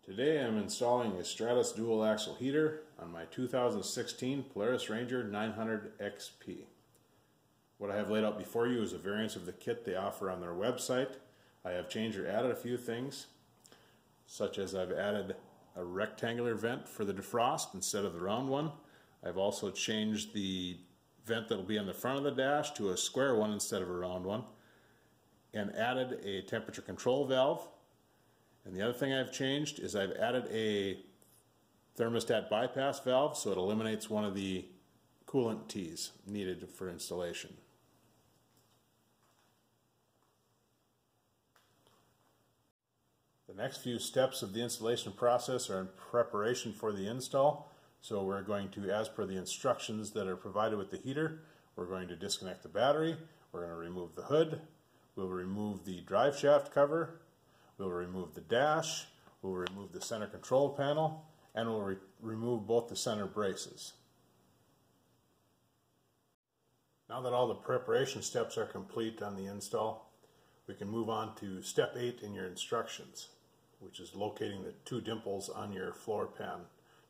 Today I'm installing a Stratos dual axle heater on my 2016 Polaris Ranger 900 XP. What I have laid out before you is a variance of the kit they offer on their website. I have changed or added a few things, such as I've added a rectangular vent for the defrost instead of the round one. I've also changed the vent that will be on the front of the dash to a square one instead of a round one, and added a temperature control valve. And the other thing I've changed is I've added a thermostat bypass valve, so it eliminates one of the coolant tees needed for installation. The next few steps of the installation process are in preparation for the install. So we're going to, as per the instructions that are provided with the heater, we're going to disconnect the battery, we're going to remove the hood, we'll remove the drive shaft cover, we'll remove the dash, we'll remove the center control panel, and we'll remove both the center braces. Now that all the preparation steps are complete on the install, we can move on to step 8 in your instructions, which is locating the two dimples on your floor pan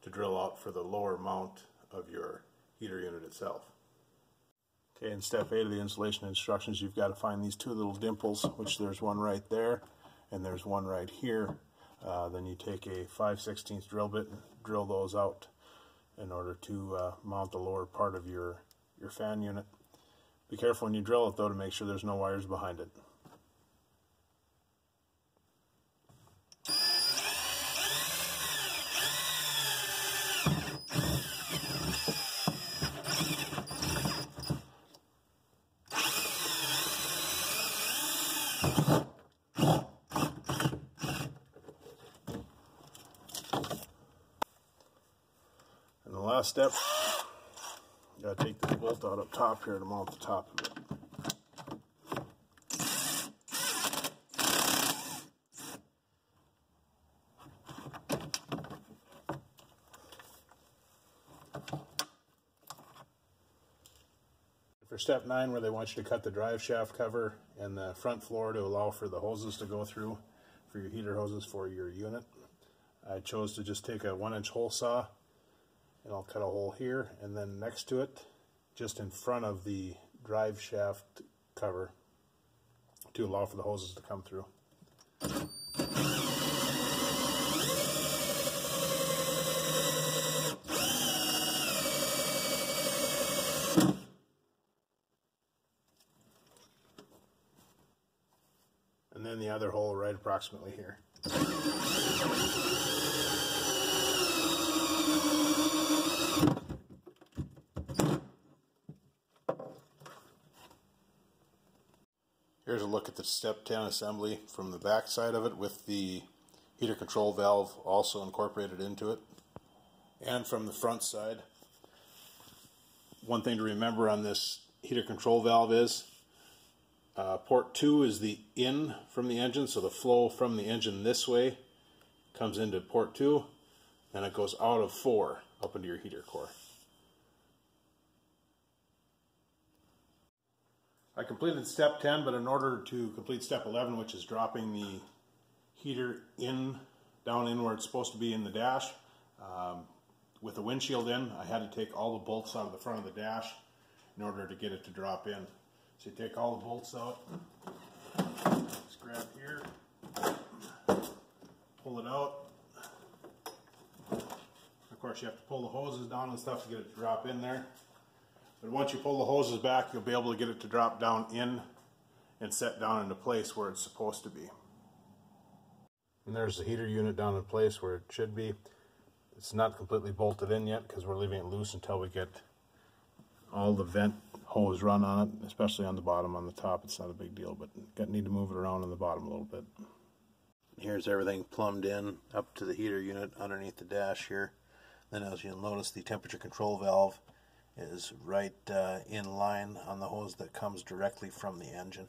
to drill out for the lower mount of your heater unit itself. Okay, in step 8 of the installation instructions, you've got to find these two little dimples, which there's one right there and there's one right here. Then you take a 5/16 drill bit and drill those out in order to mount the lower part of your fan unit. Be careful when you drill it though to make sure there's no wires behind it. And the last step, you gotta take this bolt out up top here to mount the top of it. For step 9, where they want you to cut the drive shaft cover and the front floor to allow for the hoses to go through for your heater hoses for your unit, I chose to just take a 1-inch hole saw, and I'll cut a hole here, and then next to it, just in front of the drive shaft cover, to allow for the hoses to come through. And then the other hole right approximately here. Here's a look at the step 10 assembly from the back side of it, with the heater control valve also incorporated into it. And from the front side, one thing to remember on this heater control valve is port 2 is the in from the engine, so the flow from the engine this way comes into port 2, and it goes out of 4 up into your heater core. I completed step 10, but in order to complete step 11, which is dropping the heater down in where it's supposed to be in the dash, with the windshield in, I had to take all the bolts out of the front of the dash in order to get it to drop in. So you take all the bolts out, just grab here, pull it out. Of course you have to pull the hoses down and stuff to get it to drop in there. But once you pull the hoses back, you'll be able to get it to drop down in and set down into place where it's supposed to be. And there's the heater unit down in place where it should be. It's not completely bolted in yet because we're leaving it loose until we get all the vent hose run on it, especially on the bottom. On the top it's not a big deal, but need to move it around on the bottom a little bit. Here's everything plumbed in up to the heater unit underneath the dash here. Then as you'll notice, the temperature control valve is right in line on the hose that comes directly from the engine.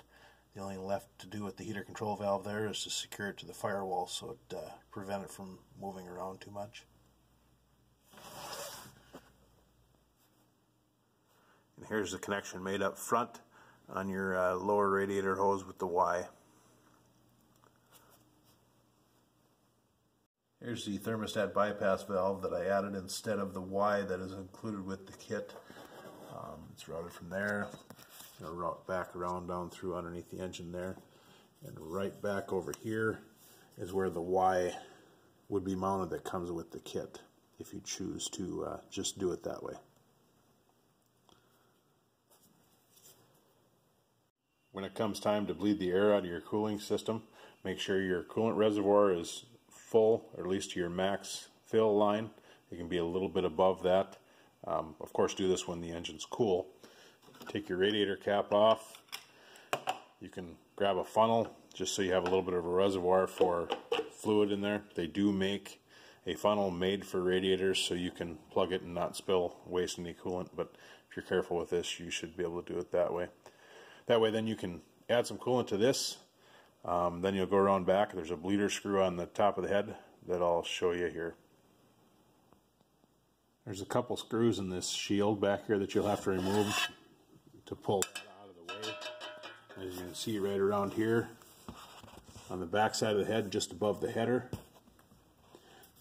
The only thing left to do with the heater control valve there is to secure it to the firewall so it prevent it from moving around too much. And here's the connection made up front on your lower radiator hose with the Y. Here's the thermostat bypass valve that I added instead of the Y that is included with the kit. It's routed from there, route back around down through underneath the engine there, and right back over here is where the Y would be mounted that comes with the kit, if you choose to just do it that way. When it comes time to bleed the air out of your cooling system, make sure your coolant reservoir is full, or at least to your max fill line. It can be a little bit above that. Of course, do this when the engine's cool. Take your radiator cap off. You can grab a funnel just so you have a little bit of a reservoir for fluid in there. They do make a funnel made for radiators so you can plug it and not spill, waste any coolant, but if you're careful with this, you should be able to do it that way. That way then you can add some coolant to this. Then you'll go around back. There's a bleeder screw on the top of the head that I'll show you here. There's a couple screws in this shield back here that you'll have to remove to pull that out of the way. As you can see right around here on the back side of the head, just above the header,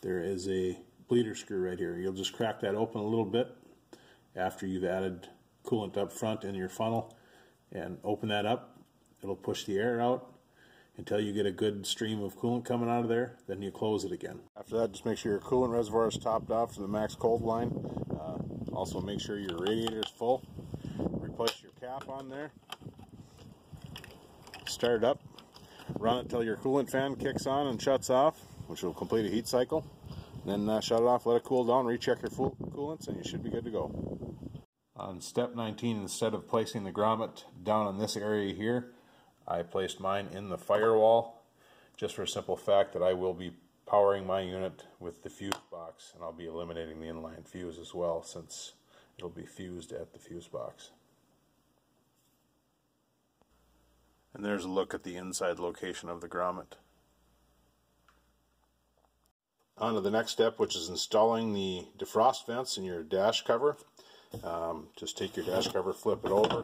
there is a bleeder screw right here. You'll just crack that open a little bit after you've added coolant up front in your funnel, and open that up. It'll push the air out until you get a good stream of coolant coming out of there. Then you close it again. After that, just make sure your coolant reservoir is topped off to the max cold line. Also make sure your radiator is full. Replace your cap on there. Start it up. Run it till your coolant fan kicks on and shuts off, which will complete a heat cycle. Then shut it off, let it cool down, recheck your coolants, and you should be good to go. On step 19, instead of placing the grommet down in this area here, I placed mine in the firewall, just for a simple fact that I will be powering my unit with the fuse box, and I'll be eliminating the inline fuse as well, since it'll be fused at the fuse box. And there's a look at the inside location of the grommet. On to the next step, which is installing the defrost vents in your dash cover. Just take your dash cover, flip it over.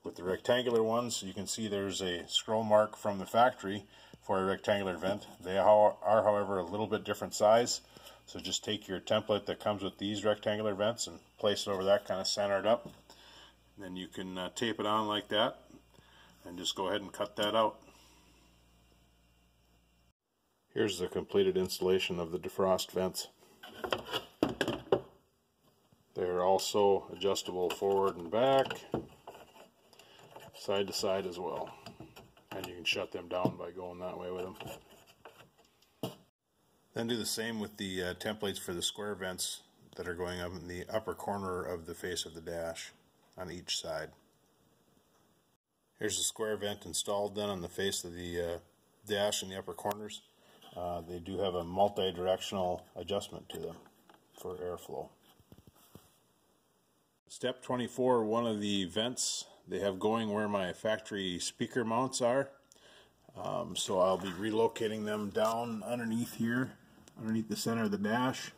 With the rectangular ones, you can see there's a scroll mark from the factory for a rectangular vent. They are, however, a little bit different size. So just take your template that comes with these rectangular vents and place it over that, kind of center it up. And then you can tape it on like that, and just go ahead and cut that out. Here's the completed installation of the defrost vents. They're also adjustable forward and back, side to side as well. And you can shut them down by going that way with them. Then do the same with the templates for the square vents that are going up in the upper corner of the face of the dash on each side. Here's the square vent installed then on the face of the dash in the upper corners. They do have a multi-directional adjustment to them for airflow. Step 24, one of the vents they have going where my factory speaker mounts are. So I'll be relocating them down underneath here, underneath the center of the dash.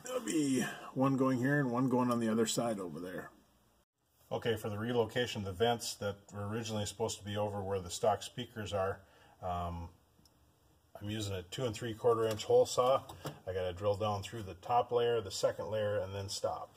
There'll be one going here and one going on the other side over there. Okay, for the relocation of the vents that were originally supposed to be over where the stock speakers are, I'm using a 2 3/4 inch hole saw. I got to drill down through the top layer, the second layer, and then stop.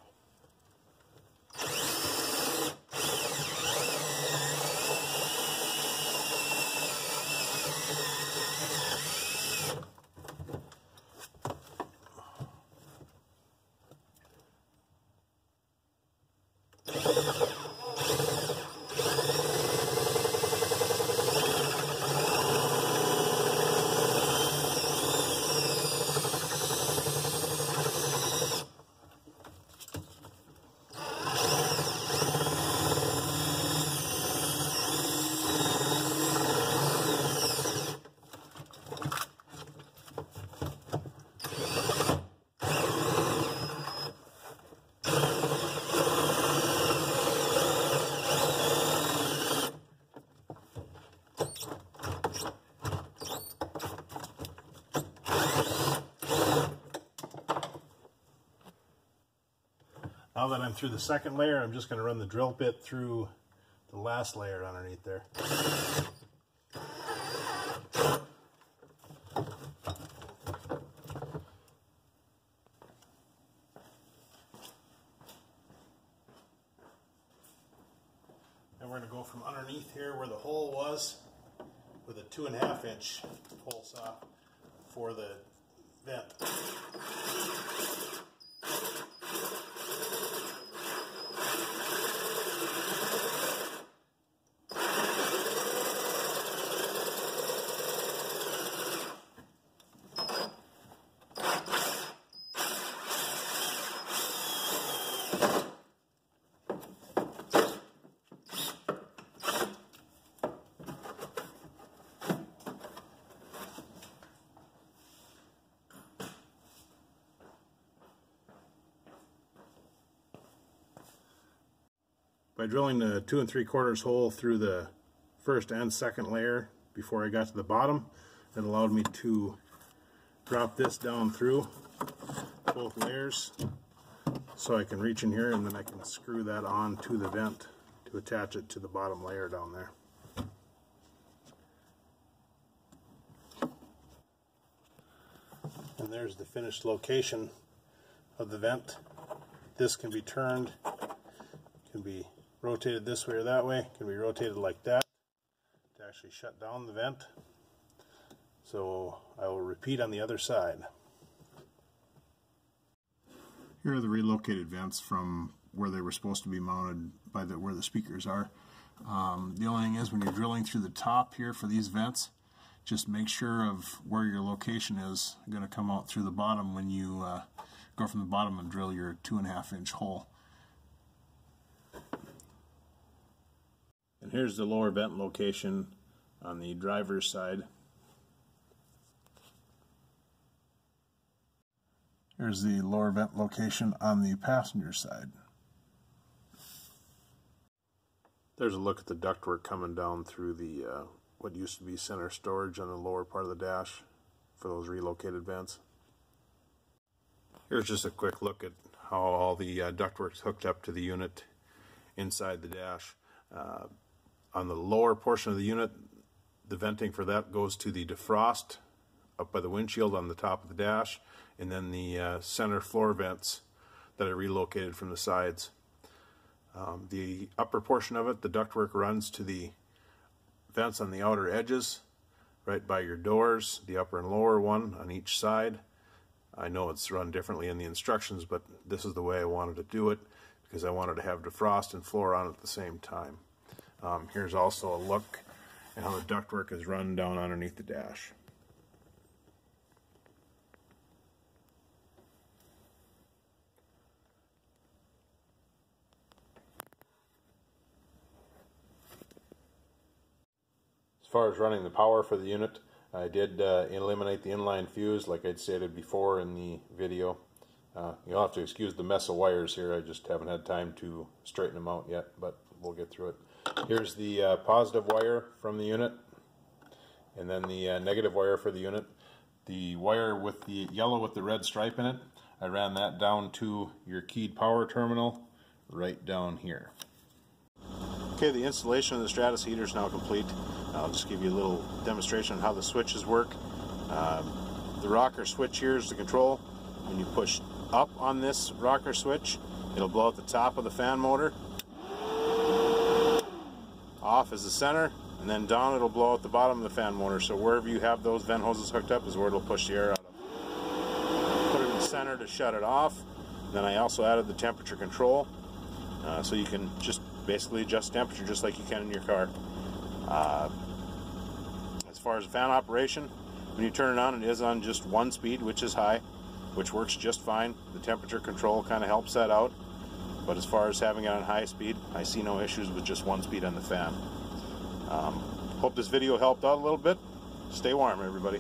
Now that I'm through the second layer, I'm just going to run the drill bit through the last layer underneath there. we're going to go from underneath here where the hole was with a 2.5 inch hole saw for the vent. By drilling the 2 3/4 hole through the first and second layer before I got to the bottom, it allowed me to drop this down through both layers so I can reach in here and then I can screw that on to the vent to attach it to the bottom layer down there. And there's the finished location of the vent. This can be turned, can be rotated this way or that way, can be rotated like that to actually shut down the vent. So I will repeat on the other side. Here are the relocated vents from where they were supposed to be mounted by where the speakers are. The only thing is when you're drilling through the top here for these vents, just make sure of where your location is going to come out through the bottom when you go from the bottom and drill your 2.5 inch hole. And here's the lower vent location on the driver's side. Here's the lower vent location on the passenger side. There's a look at the ductwork coming down through the what used to be center storage on the lower part of the dash for those relocated vents. Here's just a quick look at how all the ductwork's hooked up to the unit inside the dash. On the lower portion of the unit, the venting for that goes to the defrost up by the windshield on the top of the dash, and then the center floor vents that are relocated from the sides. The upper portion of it, the ductwork runs to the vents on the outer edges, right by your doors, the upper and lower one on each side. I know it's run differently in the instructions, but this is the way I wanted to do it because I wanted to have defrost and floor on at the same time. Here's also a look at how the ductwork is run down underneath the dash. As far as running the power for the unit, I did eliminate the inline fuse like I'd stated before in the video. You'll have to excuse the mess of wires here, I just haven't had time to straighten them out yet, but we'll get through it. Here's the positive wire from the unit, and then the negative wire for the unit. The wire with the yellow with the red stripe in it, I ran that down to your keyed power terminal right down here. Okay, the installation of the Stratos heater is now complete. I'll just give you a little demonstration on how the switches work. The rocker switch here is the control. When you push up on this rocker switch, it'll blow out the top of the fan motor. Off is the center, and then down it'll blow out the bottom of the fan motor. So wherever you have those vent hoses hooked up is where it'll push the air out of. Put it in the center to shut it off. Then I also added the temperature control, so you can just basically adjust temperature just like you can in your car. As far as the fan operation, when you turn it on, it is on just one speed, which is high, which works just fine. The temperature control kind of helps that out. But as far as having it on high speed, I see no issues with just one speed on the fan. Hope this video helped out a little bit. Stay warm, everybody.